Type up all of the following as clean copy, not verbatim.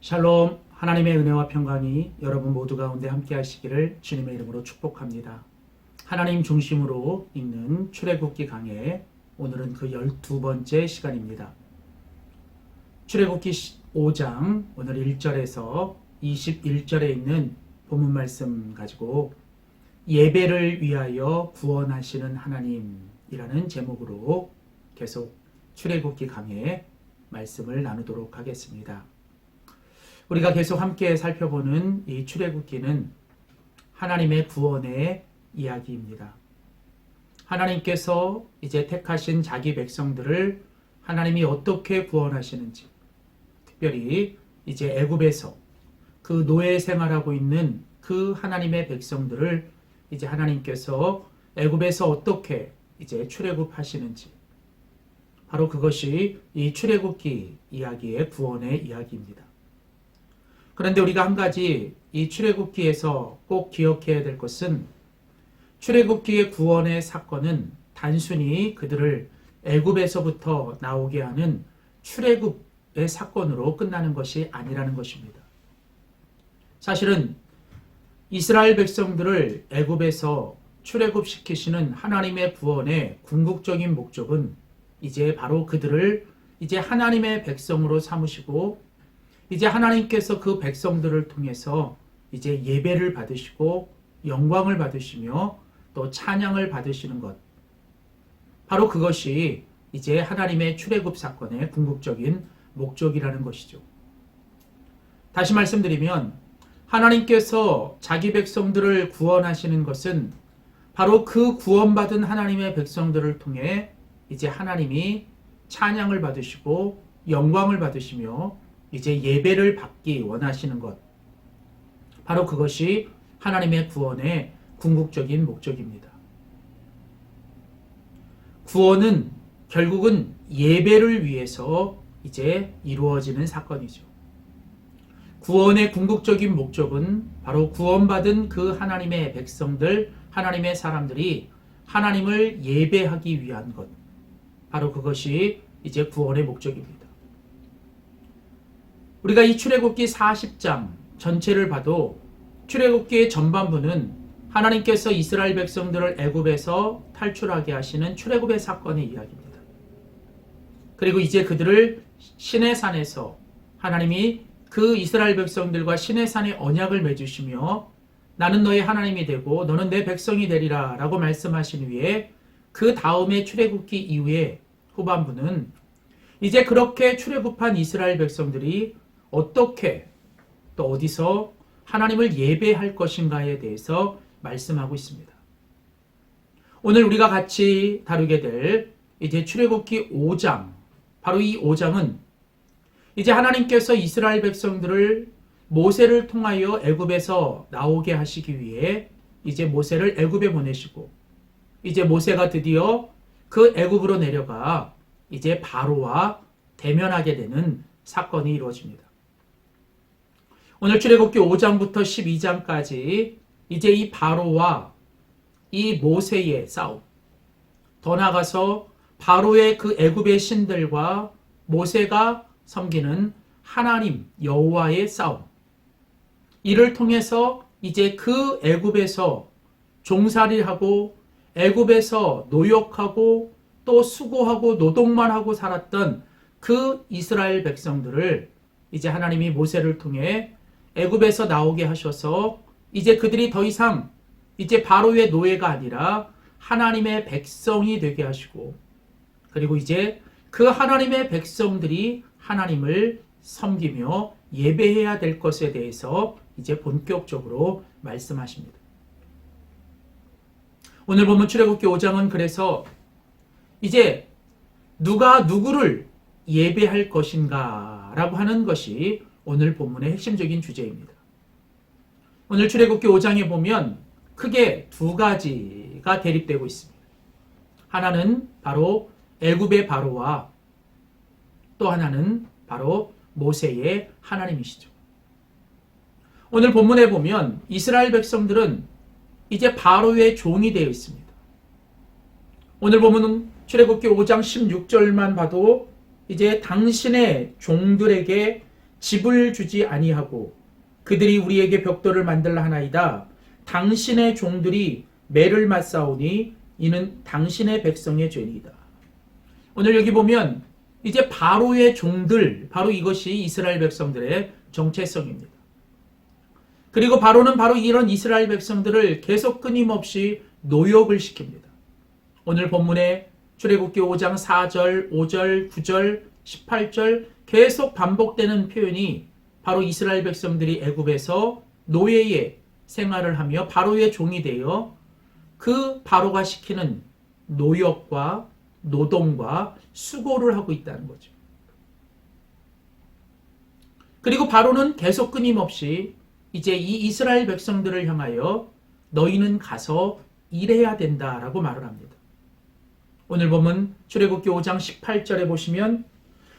샬롬, 하나님의 은혜와 평강이 여러분 모두 가운데 함께 하시기를 주님의 이름으로 축복합니다. 하나님 중심으로 읽는 출애굽기 강해, 오늘은 그 12번째 시간입니다. 출애굽기 5장 오늘 1절에서 21절에 있는 본문 말씀 가지고 예배를 위하여 구원하시는 하나님이라는 제목으로 계속 출애굽기 강해 말씀을 나누도록 하겠습니다. 우리가 계속 함께 살펴보는 이 출애굽기는 하나님의 구원의 이야기입니다. 하나님께서 이제 택하신 자기 백성들을 하나님이 어떻게 구원하시는지, 특별히 이제 애굽에서 그 노예 생활하고 있는 그 하나님의 백성들을 이제 하나님께서 애굽에서 어떻게 이제 출애굽하시는지, 바로 그것이 이 출애굽기 이야기의 구원의 이야기입니다. 그런데 우리가 한 가지 이 출애굽기에서 꼭 기억해야 될 것은, 출애굽기의 구원의 사건은 단순히 그들을 애굽에서부터 나오게 하는 출애굽의 사건으로 끝나는 것이 아니라는 것입니다. 사실은 이스라엘 백성들을 애굽에서 출애굽시키시는 하나님의 구원의 궁극적인 목적은 이제 바로 그들을 이제 하나님의 백성으로 삼으시고, 이제 하나님께서 그 백성들을 통해서 이제 예배를 받으시고 영광을 받으시며 또 찬양을 받으시는 것, 바로 그것이 이제 하나님의 출애굽 사건의 궁극적인 목적이라는 것이죠. 다시 말씀드리면, 하나님께서 자기 백성들을 구원하시는 것은 바로 그 구원받은 하나님의 백성들을 통해 이제 하나님이 찬양을 받으시고 영광을 받으시며 이제 예배를 받기 원하시는 것, 바로 그것이 하나님의 구원의 궁극적인 목적입니다. 구원은 결국은 예배를 위해서 이제 이루어지는 사건이죠. 구원의 궁극적인 목적은 바로 구원받은 그 하나님의 백성들, 하나님의 사람들이 하나님을 예배하기 위한 것, 바로 그것이 이제 구원의 목적입니다. 우리가 이 출애굽기 40장 전체를 봐도 출애굽기의 전반부는 하나님께서 이스라엘 백성들을 애굽에서 탈출하게 하시는 출애굽의 사건의 이야기입니다. 그리고 이제 그들을 시내산에서 하나님이 그 이스라엘 백성들과 시내산의 언약을 맺으시며 나는 너의 하나님이 되고 너는 내 백성이 되리라 라고 말씀하신 후에, 그 다음에 출애굽기 이후에 후반부는 이제 그렇게 출애굽한 이스라엘 백성들이 어떻게 또 어디서 하나님을 예배할 것인가에 대해서 말씀하고 있습니다. 오늘 우리가 같이 다루게 될 이제 출애굽기 5장, 바로 이 5장은 이제 하나님께서 이스라엘 백성들을 모세를 통하여 애굽에서 나오게 하시기 위해 이제 모세를 애굽에 보내시고, 이제 모세가 드디어 그 애굽으로 내려가 이제 바로와 대면하게 되는 사건이 이루어집니다. 오늘 출애굽기 5장부터 12장까지 이제 이 바로와 이 모세의 싸움, 더 나아가서 바로의 그 애굽의 신들과 모세가 섬기는 하나님 여호와의 싸움, 이를 통해서 이제 그 애굽에서 종살이를 하고 애굽에서 노역하고 또 수고하고 노동만 하고 살았던 그 이스라엘 백성들을 이제 하나님이 모세를 통해 애굽에서 나오게 하셔서 이제 그들이 더 이상 이제 바로의 노예가 아니라 하나님의 백성이 되게 하시고, 그리고 이제 그 하나님의 백성들이 하나님을 섬기며 예배해야 될 것에 대해서 이제 본격적으로 말씀하십니다. 오늘 보면 출애굽기 5장은 그래서 이제 누가 누구를 예배할 것인가 라고 하는 것이 오늘 본문의 핵심적인 주제입니다. 오늘 출애굽기 5장에 보면 크게 두 가지가 대립되고 있습니다. 하나는 바로 애굽의 바로와 또 하나는 바로 모세의 하나님이시죠. 오늘 본문에 보면 이스라엘 백성들은 이제 바로의 종이 되어 있습니다. 오늘 보면 출애굽기 5장 16절만 봐도 이제 당신의 종들에게 집을 주지 아니하고 그들이 우리에게 벽돌을 만들라 하나이다. 당신의 종들이 매를 맞사오니 이는 당신의 백성의 죄니이다. 오늘 여기 보면 이제 바로의 종들, 바로 이것이 이스라엘 백성들의 정체성입니다. 그리고 바로는 바로 이런 이스라엘 백성들을 계속 끊임없이 노역을 시킵니다. 오늘 본문에 출애굽기 5장 4절, 5절, 9절, 18절 계속 반복되는 표현이 바로 이스라엘 백성들이 애굽에서 노예의 생활을 하며 바로의 종이 되어 그 바로가 시키는 노역과 노동과 수고를 하고 있다는 거죠. 그리고 바로는 계속 끊임없이 이제 이 이스라엘 백성들을 향하여 너희는 가서 일해야 된다라고 말을 합니다. 오늘 보면 출애굽기 5장 18절에 보시면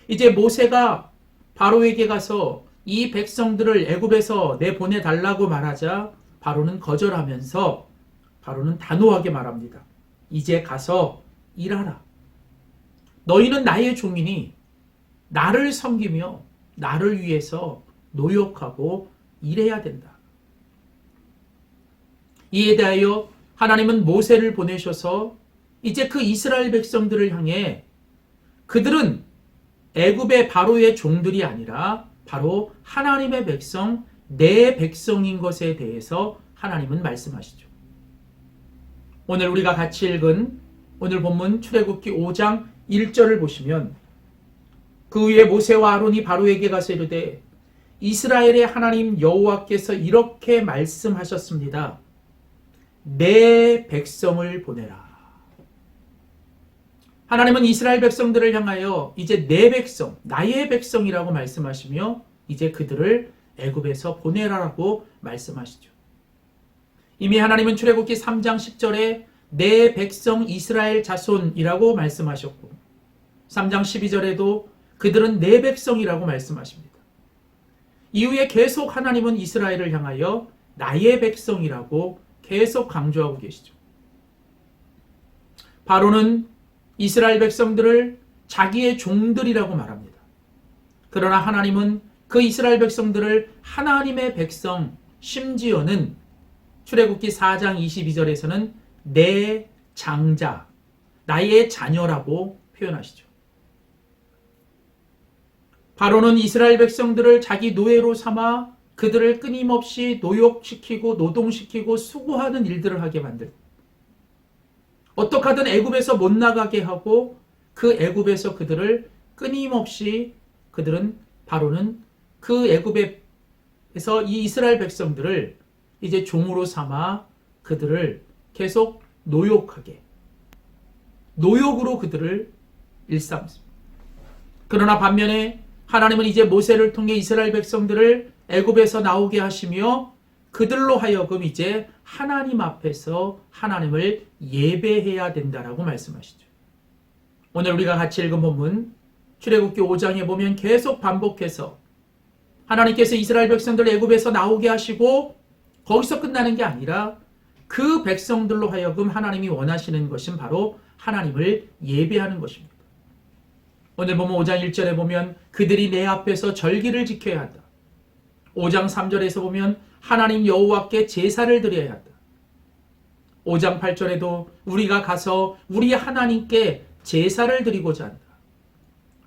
이제 모세가 바로에게 가서 이 백성들을 애굽에서 내보내달라고 말하자 바로는 거절하면서 바로는 단호하게 말합니다. 이제 가서 일하라. 너희는 나의 종이니 나를 섬기며 나를 위해서 노력하고 일해야 된다. 이에 대하여 하나님은 모세를 보내셔서 이제 그 이스라엘 백성들을 향해 그들은 애굽의 바로의 종들이 아니라 바로 하나님의 백성, 내 백성인 것에 대해서 하나님은 말씀하시죠. 오늘 우리가 같이 읽은 오늘 본문 출애굽기 5장 1절을 보시면 그 후에 모세와 아론이 바로에게 가서 이르되 이스라엘의 하나님 여호와께서 이렇게 말씀하셨습니다. 내 백성을 보내라. 하나님은 이스라엘 백성들을 향하여 이제 내 백성, 나의 백성이라고 말씀하시며 이제 그들을 애굽에서 보내라라고 말씀하시죠. 이미 하나님은 출애굽기 3장 10절에 내 백성 이스라엘 자손이라고 말씀하셨고 3장 12절에도 그들은 내 백성이라고 말씀하십니다. 이후에 계속 하나님은 이스라엘을 향하여 나의 백성이라고 계속 강조하고 계시죠. 바로는 이스라엘 백성들을 자기의 종들이라고 말합니다. 그러나 하나님은 그 이스라엘 백성들을 하나님의 백성, 심지어는 출애굽기 4장 22절에서는 내 장자, 나의 자녀라고 표현하시죠. 바로는 이스라엘 백성들을 자기 노예로 삼아 그들을 끊임없이 노역시키고 노동시키고 수고하는 일들을 하게 만들고 어떻게 하든 애굽에서 못 나가게 하고 그 애굽에서 그들을 끊임없이 바로는 그 애굽에서 이 이스라엘 백성들을 이제 종으로 삼아 그들을 계속 노역하게 노역으로 그들을 일삼습니다. 그러나 반면에 하나님은 이제 모세를 통해 이스라엘 백성들을 애굽에서 나오게 하시며 그들로 하여금 이제 하나님 앞에서 하나님을 예배해야 된다라고 말씀하시죠. 오늘 우리가 같이 읽은 본문 출애굽기 5장에 보면 계속 반복해서 하나님께서 이스라엘 백성들을 애굽에서 나오게 하시고 거기서 끝나는 게 아니라 그 백성들로 하여금 하나님이 원하시는 것은 바로 하나님을 예배하는 것입니다. 오늘 보면 5장 1절에 보면 그들이 내 앞에서 절기를 지켜야 한다. 5장 3절에서 보면 하나님 여호와께 제사를 드려야 한다. 5장 8절에도 우리가 가서 우리 하나님께 제사를 드리고자 한다.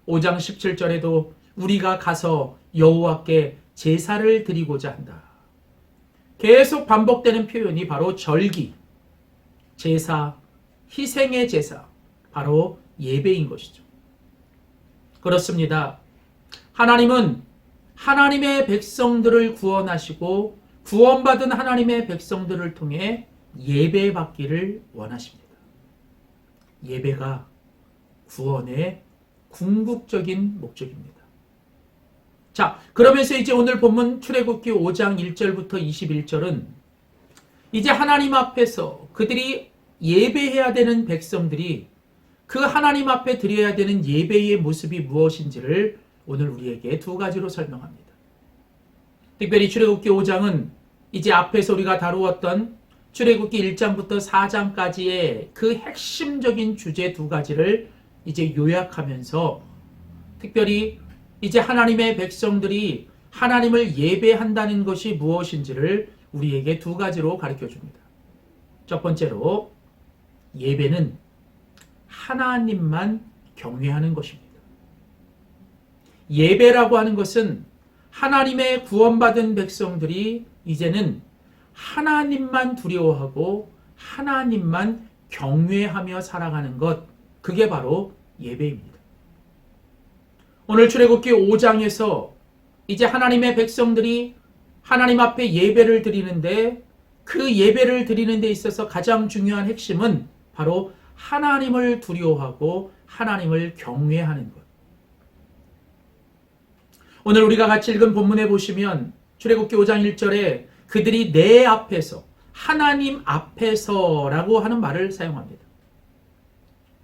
5장 17절에도 우리가 가서 여호와께 제사를 드리고자 한다. 계속 반복되는 표현이 바로 절기, 제사, 희생의 제사, 바로 예배인 것이죠. 그렇습니다. 하나님은 하나님의 백성들을 구원하시고 구원받은 하나님의 백성들을 통해 예배받기를 원하십니다. 예배가 구원의 궁극적인 목적입니다. 자, 그러면서 이제 오늘 본문 출애굽기 5장 1절부터 21절은 이제 하나님 앞에서 그들이 예배해야 되는 백성들이 그 하나님 앞에 드려야 되는 예배의 모습이 무엇인지를 오늘 우리에게 두 가지로 설명합니다. 특별히 출애굽기 5장은 이제 앞에서 우리가 다루었던 출애굽기 1장부터 4장까지의 그 핵심적인 주제 두 가지를 이제 요약하면서 특별히 이제 하나님의 백성들이 하나님을 예배한다는 것이 무엇인지를 우리에게 두 가지로 가르쳐 줍니다. 첫 번째로 예배는 하나님만 경외하는 것입니다. 예배라고 하는 것은 하나님의 구원받은 백성들이 이제는 하나님만 두려워하고 하나님만 경외하며 살아가는 것, 그게 바로 예배입니다. 오늘 출애굽기 5장에서 이제 하나님의 백성들이 하나님 앞에 예배를 드리는데, 그 예배를 드리는 데 있어서 가장 중요한 핵심은 바로 하나님을 두려워하고 하나님을 경외하는 것. 오늘 우리가 같이 읽은 본문에 보시면 출애굽기 5장 1절에 그들이 내 앞에서, 하나님 앞에서라고 하는 말을 사용합니다.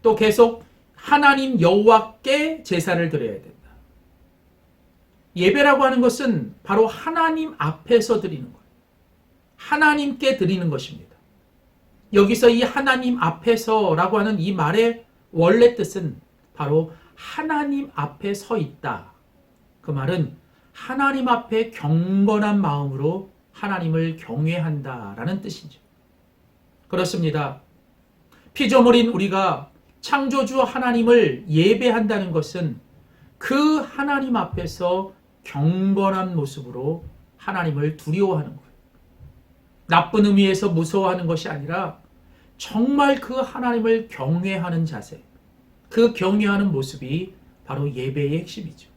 또 계속 하나님 여호와께 제사를 드려야 된다. 예배라고 하는 것은 바로 하나님 앞에서 드리는 거예요. 하나님께 드리는 것입니다. 여기서 이 하나님 앞에서라고 하는 이 말의 원래 뜻은 바로 하나님 앞에 서 있다. 그 말은 하나님 앞에 경건한 마음으로 하나님을 경외한다라는 뜻이죠. 그렇습니다. 피조물인 우리가 창조주 하나님을 예배한다는 것은 그 하나님 앞에서 경건한 모습으로 하나님을 두려워하는 거예요. 나쁜 의미에서 무서워하는 것이 아니라 정말 그 하나님을 경외하는 자세, 그 경외하는 모습이 바로 예배의 핵심이죠.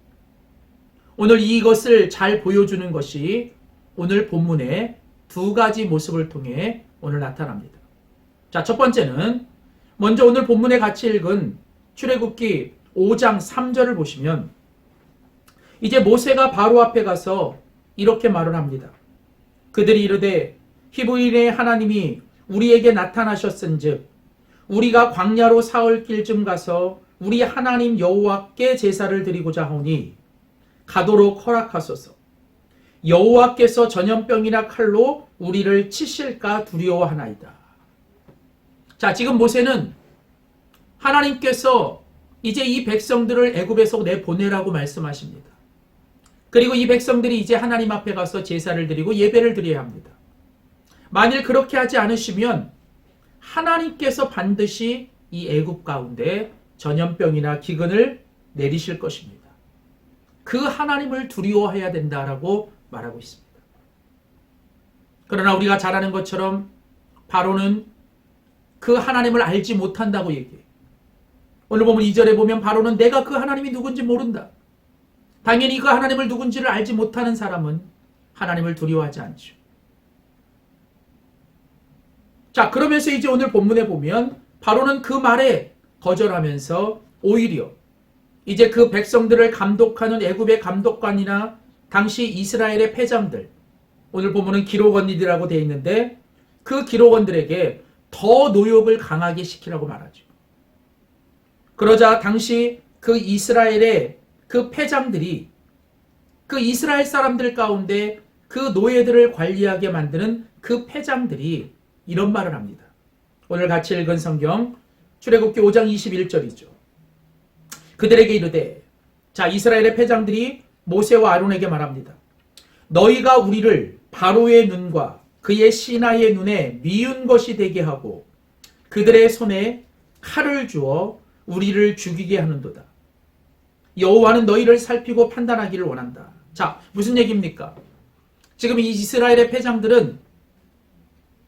오늘 이것을 잘 보여주는 것이 오늘 본문의 두 가지 모습을 통해 오늘 나타납니다. 자, 첫 번째는 먼저 오늘 본문에 같이 읽은 출애굽기 5장 3절을 보시면 이제 모세가 바로 앞에 가서 이렇게 말을 합니다. 그들이 이르되 히브리인의 하나님이 우리에게 나타나셨은즉 우리가 광야로 사흘 길쯤 가서 우리 하나님 여호와께 제사를 드리고자 하오니 가도록 허락하소서. 여호와께서 전염병이나 칼로 우리를 치실까 두려워하나이다. 자, 지금 모세는 하나님께서 이제 이 백성들을 애굽에서 내보내라고 말씀하십니다. 그리고 이 백성들이 이제 하나님 앞에 가서 제사를 드리고 예배를 드려야 합니다. 만일 그렇게 하지 않으시면 하나님께서 반드시 이 애굽 가운데 전염병이나 기근을 내리실 것입니다. 그 하나님을 두려워해야 된다라고 말하고 있습니다. 그러나 우리가 잘 아는 것처럼 바로는 그 하나님을 알지 못한다고 얘기해요. 오늘 보면 2절에 보면 바로는 내가 그 하나님이 누군지 모른다. 당연히 그 하나님을 누군지를 알지 못하는 사람은 하나님을 두려워하지 않죠. 자, 그러면서 이제 오늘 본문에 보면 바로는 그 말에 거절하면서 오히려 이제 그 백성들을 감독하는 애굽의 감독관이나 당시 이스라엘의 패장들, 오늘 보면은 기록원이라고 되어 있는데 그 기록원들에게 더 노역을 강하게 시키라고 말하죠. 그러자 당시 그 이스라엘의 그 패장들이 그 이스라엘 사람들 가운데 그 노예들을 관리하게 만드는 그 패장들이 이런 말을 합니다. 오늘 같이 읽은 성경 출애굽기 5장 21절이죠. 그들에게 이르되, 자, 이스라엘의 패장들이 모세와 아론에게 말합니다. 너희가 우리를 바로의 눈과 그의 신하의 눈에 미운 것이 되게 하고 그들의 손에 칼을 주어 우리를 죽이게 하는도다. 여호와는 너희를 살피고 판단하기를 원한다. 자, 무슨 얘기입니까? 지금 이 이스라엘의 패장들은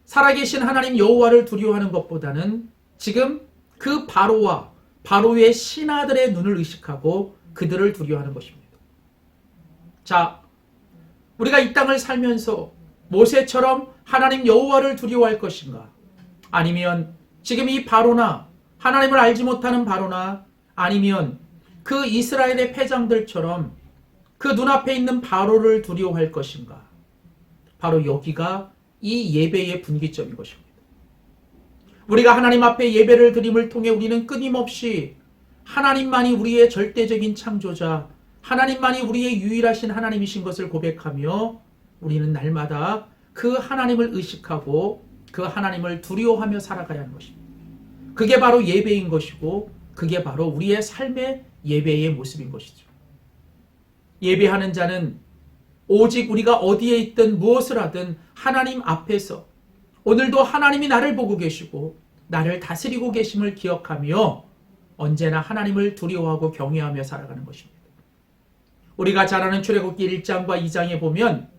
살아계신 하나님 여호와를 두려워하는 것보다는 지금 그 바로와 바로의 신하들의 눈을 의식하고 그들을 두려워하는 것입니다. 자, 우리가 이 땅을 살면서 모세처럼 하나님 여호와를 두려워할 것인가? 아니면 지금 이 바로나 하나님을 알지 못하는 바로나 아니면 그 이스라엘의 패장들처럼 그 눈앞에 있는 바로를 두려워할 것인가? 바로 여기가 이 예배의 분기점인 것입니다. 우리가 하나님 앞에 예배를 드림을 통해 우리는 끊임없이 하나님만이 우리의 절대적인 창조자, 하나님만이 우리의 유일하신 하나님이신 것을 고백하며 우리는 날마다 그 하나님을 의식하고 그 하나님을 두려워하며 살아가야 하는 것입니다. 그게 바로 예배인 것이고 그게 바로 우리의 삶의 예배의 모습인 것이죠. 예배하는 자는 오직 우리가 어디에 있든 무엇을 하든 하나님 앞에서 오늘도 하나님이 나를 보고 계시고 나를 다스리고 계심을 기억하며 언제나 하나님을 두려워하고 경외하며 살아가는 것입니다. 우리가 잘 아는 출애굽기 1장과 2장에 보면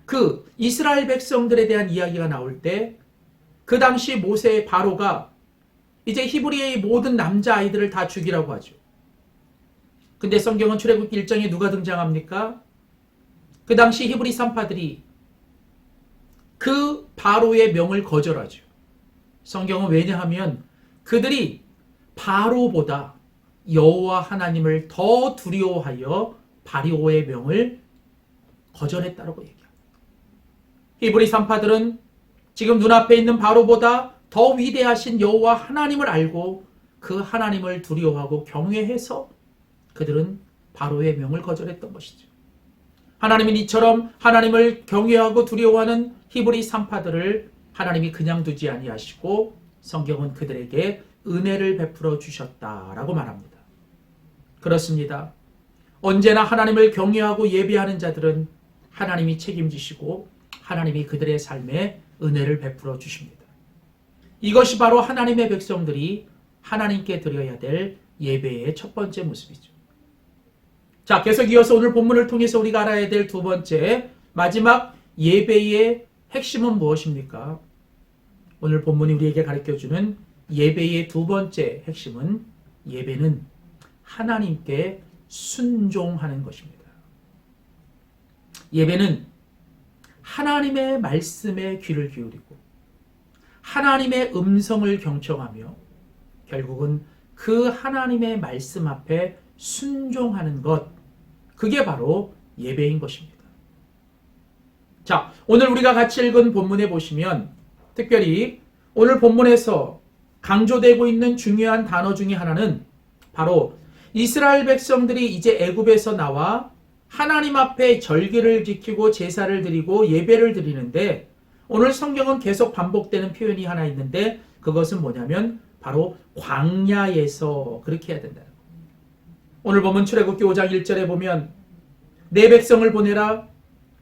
그 이스라엘 백성들에 대한 이야기가 나올 때 그 당시 모세의 바로가 이제 히브리의 모든 남자아이들을 다 죽이라고 하죠. 근데 성경은 출애굽기 1장에 누가 등장합니까? 그 당시 히브리 산파들이 그 바로의 명을 거절하죠. 성경은 왜냐하면 그들이 바로보다 여호와 하나님을 더 두려워하여 바로의 명을 거절했다고 얘기합니다. 히브리 산파들은 지금 눈앞에 있는 바로보다 더 위대하신 여호와 하나님을 알고 그 하나님을 두려워하고 경외해서 그들은 바로의 명을 거절했던 것이죠. 하나님은 이처럼 하나님을 경외하고 두려워하는 히브리 산파들을 하나님이 그냥 두지 아니하시고 성경은 그들에게 은혜를 베풀어 주셨다라고 말합니다. 그렇습니다. 언제나 하나님을 경외하고 예배하는 자들은 하나님이 책임지시고 하나님이 그들의 삶에 은혜를 베풀어 주십니다. 이것이 바로 하나님의 백성들이 하나님께 드려야 될 예배의 첫 번째 모습이죠. 자, 계속 이어서 오늘 본문을 통해서 우리가 알아야 될 두 번째 마지막 예배의 핵심은 무엇입니까? 오늘 본문이 우리에게 가르쳐주는 예배의 두 번째 핵심은 예배는 하나님께 순종하는 것입니다. 예배는 하나님의 말씀에 귀를 기울이고 하나님의 음성을 경청하며 결국은 그 하나님의 말씀 앞에 순종하는 것, 그게 바로 예배인 것입니다. 자, 오늘 우리가 같이 읽은 본문에 보시면 특별히 오늘 본문에서 강조되고 있는 중요한 단어 중에 하나는 바로 이스라엘 백성들이 이제 애굽에서 나와 하나님 앞에 절기를 지키고 제사를 드리고 예배를 드리는데 오늘 성경은 계속 반복되는 표현이 하나 있는데 그것은 뭐냐면 바로 광야에서 그렇게 해야 된다. 오늘 보면 출애굽기 5장 1절에 보면 내 백성을 보내라.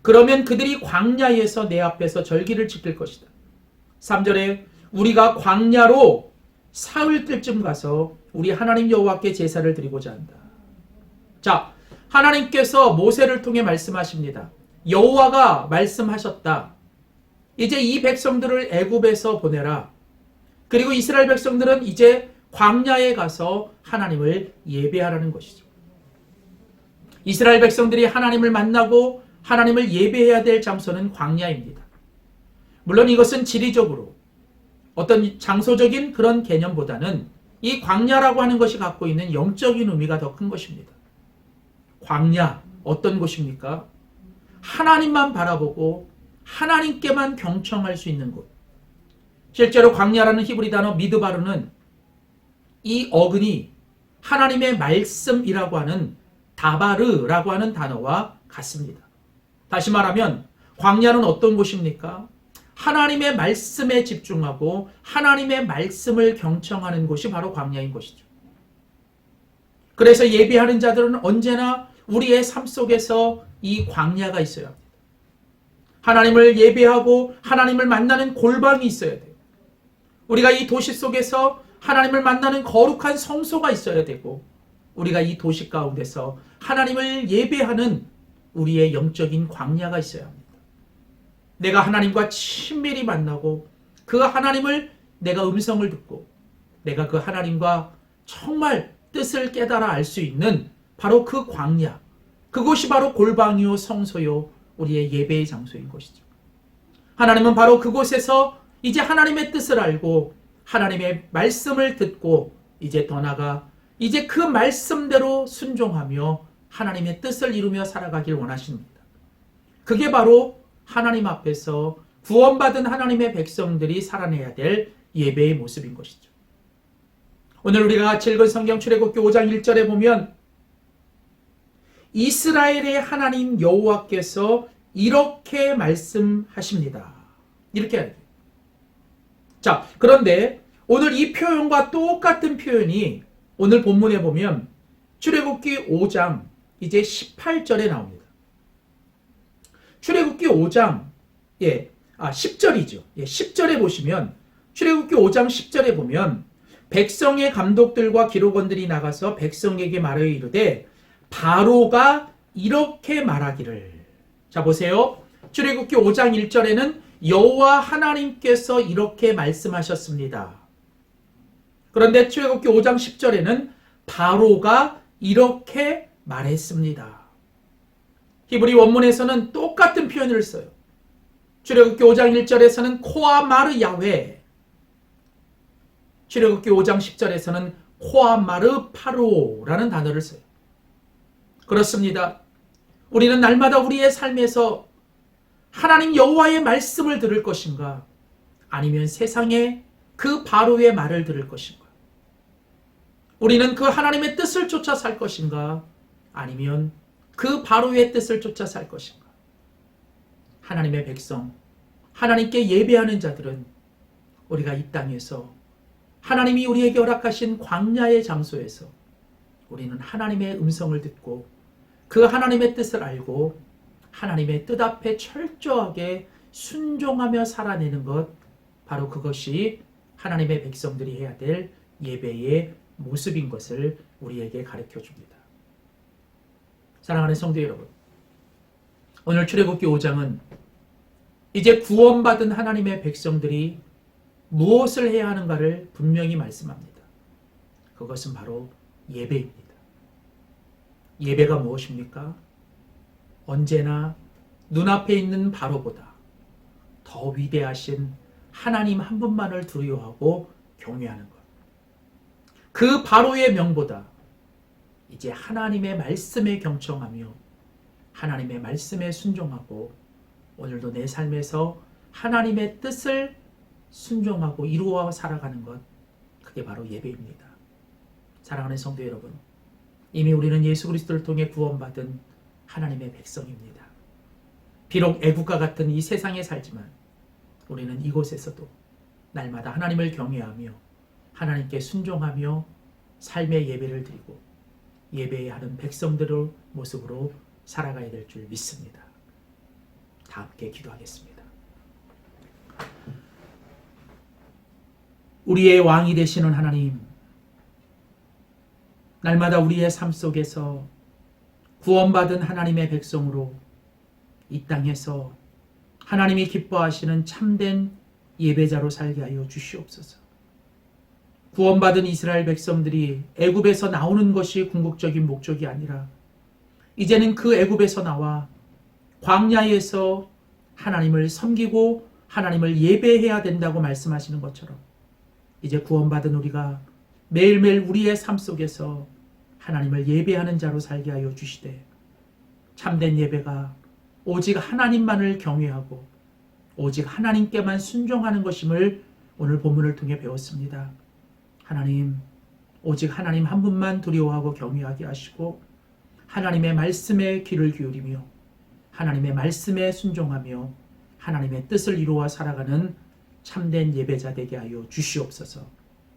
그러면 그들이 광야에서 내 앞에서 절기를 지킬 것이다. 3절에 우리가 광야로 사흘 뜰쯤 가서 우리 하나님 여호와께 제사를 드리고자 한다. 자, 하나님께서 모세를 통해 말씀하십니다. 여호와가 말씀하셨다. 이제 이 백성들을 애굽에서 보내라. 그리고 이스라엘 백성들은 이제 광야에 가서 하나님을 예배하라는 것이죠. 이스라엘 백성들이 하나님을 만나고 하나님을 예배해야 될 장소는 광야입니다. 물론 이것은 지리적으로 어떤 장소적인 그런 개념보다는 이 광야라고 하는 것이 갖고 있는 영적인 의미가 더 큰 것입니다. 광야, 어떤 곳입니까? 하나님만 바라보고 하나님께만 경청할 수 있는 곳. 실제로 광야라는 히브리 단어 미드바르는 이 어근이 하나님의 말씀이라고 하는 다바르라고 하는 단어와 같습니다. 다시 말하면 광야는 어떤 곳입니까? 하나님의 말씀에 집중하고 하나님의 말씀을 경청하는 곳이 바로 광야인 것이죠. 그래서 예배하는 자들은 언제나 우리의 삶 속에서 이 광야가 있어야 합니다. 하나님을 예배하고 하나님을 만나는 골방이 있어야 돼요. 우리가 이 도시 속에서 하나님을 만나는 거룩한 성소가 있어야 되고 우리가 이 도시 가운데서 하나님을 예배하는 우리의 영적인 광야가 있어야 합니다. 내가 하나님과 친밀히 만나고 그 하나님을 내가 음성을 듣고 내가 그 하나님과 정말 뜻을 깨달아 알 수 있는 바로 그 광야, 그곳이 바로 골방이요 성소요 우리의 예배의 장소인 것이죠. 하나님은 바로 그곳에서 이제 하나님의 뜻을 알고 하나님의 말씀을 듣고 이제 더 나아가 이제 그 말씀대로 순종하며 하나님의 뜻을 이루며 살아가길 원하십니다. 그게 바로 하나님 앞에서 구원받은 하나님의 백성들이 살아내야 될 예배의 모습인 것이죠. 오늘 우리가 같이 읽은 성경 출애굽기 5장 1절에 보면 이스라엘의 하나님 여호와께서 이렇게 말씀하십니다. 이렇게 해야 돼요. 자, 그런데 오늘 이 표현과 똑같은 표현이 오늘 본문에 보면 출애굽기 5장 이제 18절에 나옵니다. 출애굽기 5장 10절이죠. 10절에 보시면 출애굽기 5장 10절에 보면 백성의 감독들과 기록원들이 나가서 백성에게 말하여 이르되 바로가 이렇게 말하기를. 자 보세요. 출애굽기 5장 1절에는 여호와 하나님께서 이렇게 말씀하셨습니다. 그런데 출애굽기 5장 10절에는 바로가 이렇게 말했습니다. 히브리 원문에서는 똑같은 표현을 써요. 출애굽기 5장 1절에서는 코아마르 야훼, 출애굽기 5장 10절에서는 코아마르 파로라는 단어를 써요. 그렇습니다. 우리는 날마다 우리의 삶에서 하나님 여호와의 말씀을 들을 것인가, 아니면 세상의 그 바로의 말을 들을 것인가? 우리는 그 하나님의 뜻을 쫓아 살 것인가, 아니면 그 바로의 뜻을 쫓아 살 것인가? 하나님의 백성, 하나님께 예배하는 자들은 우리가 이 땅에서 하나님이 우리에게 허락하신 광야의 장소에서 우리는 하나님의 음성을 듣고 그 하나님의 뜻을 알고 하나님의 뜻 앞에 철저하게 순종하며 살아내는 것, 바로 그것이 하나님의 백성들이 해야 될 예배의 모습인 것을 우리에게 가르쳐 줍니다. 사랑하는 성도 여러분, 오늘 출애굽기 5장은 이제 구원받은 하나님의 백성들이 무엇을 해야 하는가를 분명히 말씀합니다. 그것은 바로 예배입니다. 예배가 무엇입니까? 언제나 눈앞에 있는 바로보다 더 위대하신 하나님 한 분만을 두려워하고 경외하는 것. 그 바로의 명보다 이제 하나님의 말씀에 경청하며 하나님의 말씀에 순종하고 오늘도 내 삶에서 하나님의 뜻을 순종하고 이루어 살아가는 것, 그게 바로 예배입니다. 사랑하는 성도 여러분, 이미 우리는 예수 그리스도를 통해 구원받은 하나님의 백성입니다. 비록 애국과 같은 이 세상에 살지만 우리는 이곳에서도 날마다 하나님을 경외하며 하나님께 순종하며 삶의 예배를 드리고 예배해야 하는 백성들의 모습으로 살아가야 될 줄 믿습니다. 다 함께 기도하겠습니다. 우리의 왕이 되시는 하나님, 날마다 우리의 삶 속에서 구원받은 하나님의 백성으로 이 땅에서 하나님이 기뻐하시는 참된 예배자로 살게 하여 주시옵소서. 구원받은 이스라엘 백성들이 애굽에서 나오는 것이 궁극적인 목적이 아니라 이제는 그 애굽에서 나와 광야에서 하나님을 섬기고 하나님을 예배해야 된다고 말씀하시는 것처럼 이제 구원받은 우리가 매일매일 우리의 삶 속에서 하나님을 예배하는 자로 살게 하여 주시되 참된 예배가 오직 하나님만을 경외하고 오직 하나님께만 순종하는 것임을 오늘 본문을 통해 배웠습니다. 하나님, 오직 하나님 한 분만 두려워하고 경외하게 하시고 하나님의 말씀에 귀를 기울이며 하나님의 말씀에 순종하며 하나님의 뜻을 이루어 살아가는 참된 예배자 되게 하여 주시옵소서.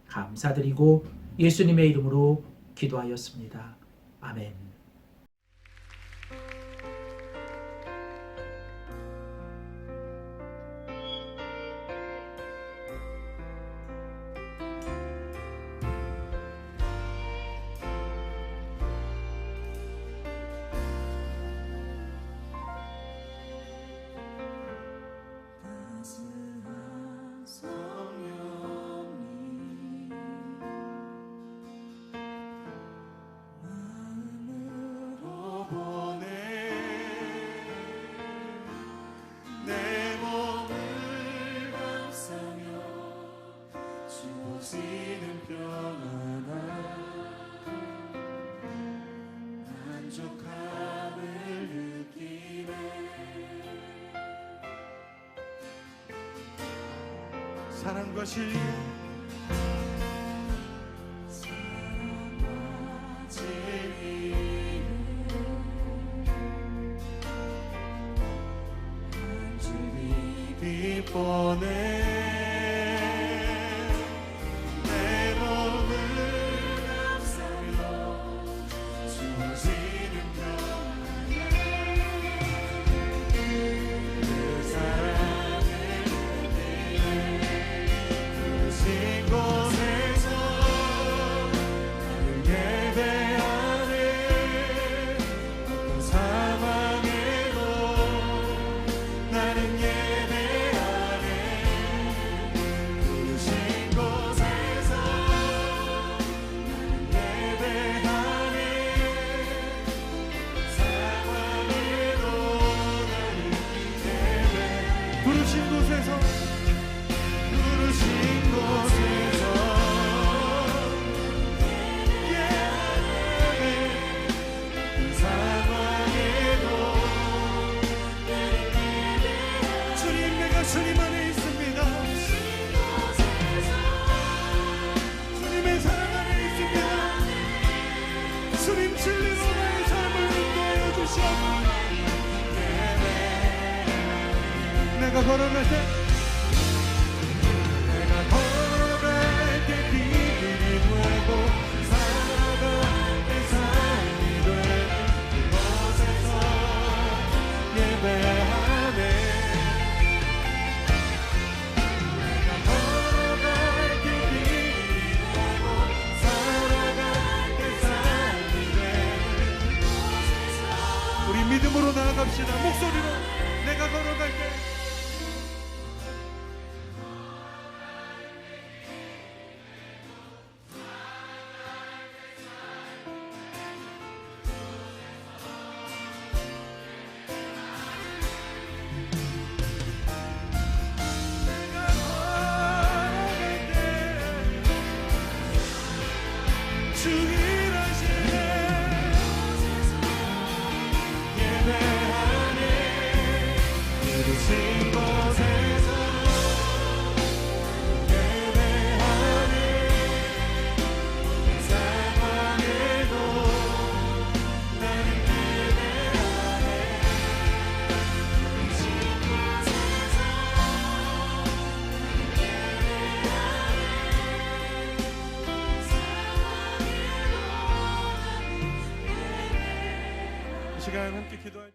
감사드리고 예수님의 이름으로 기도하였습니다. 아멘. 사랑과 진리 기뻐내 내 몸을 감싸며 주어지는 별 예수님 진리로 나의 삶을 인도하여 주시옵소서. 내가 걸어갈 때 비밀이 되고 살아갈 때 삶이 되는 그곳에서 예배하네. 내가 걸어갈 때 비밀이 되고 살아갈 때 삶이 되는 그곳에서 우리 믿음으로 나아갑시다. 목소리로 내가 걸어갈 때 시간 함께 기도할